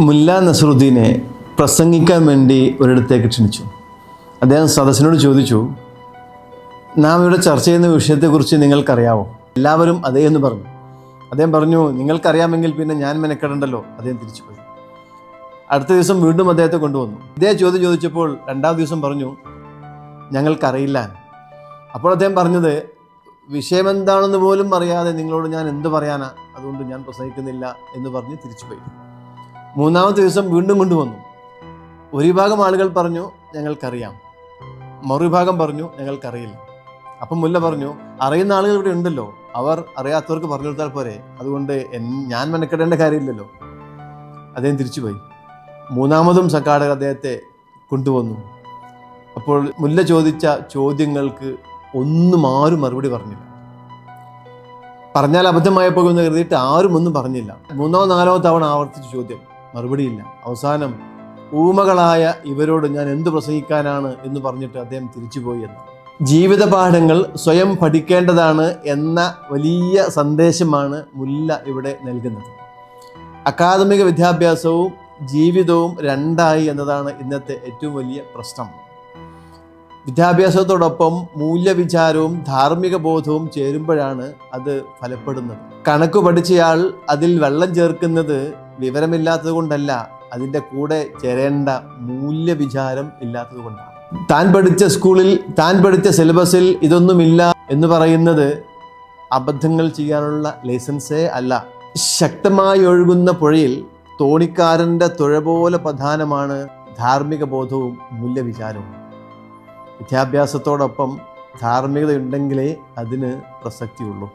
മുല്ല നസറുദ്ദീനെ പ്രസംഗിക്കാൻ വേണ്ടി ഒരിടത്തേക്ക് ക്ഷണിച്ചു. അദ്ദേഹം സദസ്സിനോട് ചോദിച്ചു, നാം ഇവിടെ ചർച്ച ചെയ്യുന്ന വിഷയത്തെക്കുറിച്ച് നിങ്ങൾക്കറിയാവോ? എല്ലാവരും അതേ എന്ന് പറഞ്ഞു. അദ്ദേഹം പറഞ്ഞു, നിങ്ങൾക്കറിയാമെങ്കിൽ പിന്നെ ഞാൻ മെനക്കെടണ്ടല്ലോ. അദ്ദേഹം തിരിച്ചുപോയി. അടുത്ത ദിവസം വീണ്ടും അദ്ദേഹത്തെ കൊണ്ടുവന്നു. ഇതേ ചോദ്യം ചോദിച്ചപ്പോൾ രണ്ടാമത്തെ ദിവസം പറഞ്ഞു, ഞങ്ങൾക്കറിയില്ല. അപ്പോൾ അദ്ദേഹം പറഞ്ഞത്, വിഷയം എന്താണെന്ന് പോലും അറിയാതെ നിങ്ങളോട് ഞാൻ എന്ത് പറയാനാ, അതുകൊണ്ട് ഞാൻ പ്രസംഗിക്കുന്നില്ല എന്ന് പറഞ്ഞ് തിരിച്ചുപോയി. മൂന്നാമത്തെ ദിവസം വീണ്ടും കൊണ്ടുവന്നു. ഒരു വിഭാഗം ആളുകൾ പറഞ്ഞു, ഞങ്ങൾക്കറിയാം. മറുവിഭാഗം പറഞ്ഞു, ഞങ്ങൾക്കറിയില്ല. അപ്പം മുല്ല പറഞ്ഞു, അറിയുന്ന ആളുകൾ ഇവിടെ ഉണ്ടല്ലോ, അവർ അറിയാത്തവർക്ക് പറഞ്ഞു കൊടുത്താൽ പോരെ, അതുകൊണ്ട് ഞാൻ മെനക്കെടേണ്ട കാര്യമില്ലല്ലോ. അദ്ദേഹം തിരിച്ചുപോയി. മൂന്നാമതും സംഘാടകർ അദ്ദേഹത്തെ കൊണ്ടുവന്നു. അപ്പോൾ മുല്ല ചോദിച്ച ചോദ്യങ്ങൾക്ക് ആരും മറുപടി പറഞ്ഞില്ല. പറഞ്ഞാൽ അബദ്ധമായപ്പോൾ എന്ന് കരുതിയിട്ട് ആരും ഒന്നും പറഞ്ഞില്ല. മൂന്നോ നാലോ തവണ ആവർത്തിച്ച ചോദ്യം, മറുപടിയില്ല. അവസാനം ഊമകളായ ഇവരോട് ഞാൻ എന്ത് പ്രസംഗിക്കാനാണ് എന്ന് പറഞ്ഞിട്ട് അദ്ദേഹം തിരിച്ചുപോയി എന്ന്. ജീവിത പാഠങ്ങൾ സ്വയം പഠിക്കേണ്ടതാണ് എന്ന വലിയ സന്ദേശമാണ് മുല്ല ഇവിടെ നൽകുന്നത്. അക്കാദമിക വിദ്യാഭ്യാസവും ജീവിതവും രണ്ടായി എന്നതാണ് ഇന്നത്തെ ഏറ്റവും വലിയ പ്രശ്നം. വിദ്യാഭ്യാസത്തോടൊപ്പം മൂല്യവിചാരവും ധാർമ്മിക ബോധവും ചേരുമ്പോഴാണ് അത് ഫലപ്പെടുന്നത്. കണക്ക് പഠിച്ചയാൾ അതിൽ വെള്ളം ചേർക്കുന്നത് വിവരമില്ലാത്തത് കൊണ്ടല്ല, അതിൻ്റെ കൂടെ ചേരേണ്ട മൂല്യവിചാരം ഇല്ലാത്തത് കൊണ്ടാണ്. താൻ പഠിച്ച സ്കൂളിൽ, താൻ പഠിച്ച സിലബസിൽ ഇതൊന്നുമില്ല എന്ന് പറയുന്നത് അബദ്ധങ്ങൾ ചെയ്യാനുള്ള ലൈസൻസേ അല്ല. ശക്തമായി ഒഴുകുന്ന പുഴയിൽ തോണിക്കാരൻ്റെ തുഴ പോലെ പ്രധാനമാണ് ധാർമ്മിക ബോധവും മൂല്യവിചാരവും. വിദ്യാഭ്യാസത്തോടൊപ്പം ധാർമ്മികത ഉണ്ടെങ്കിലേ അതിന് പ്രസക്തിയുള്ളൂ.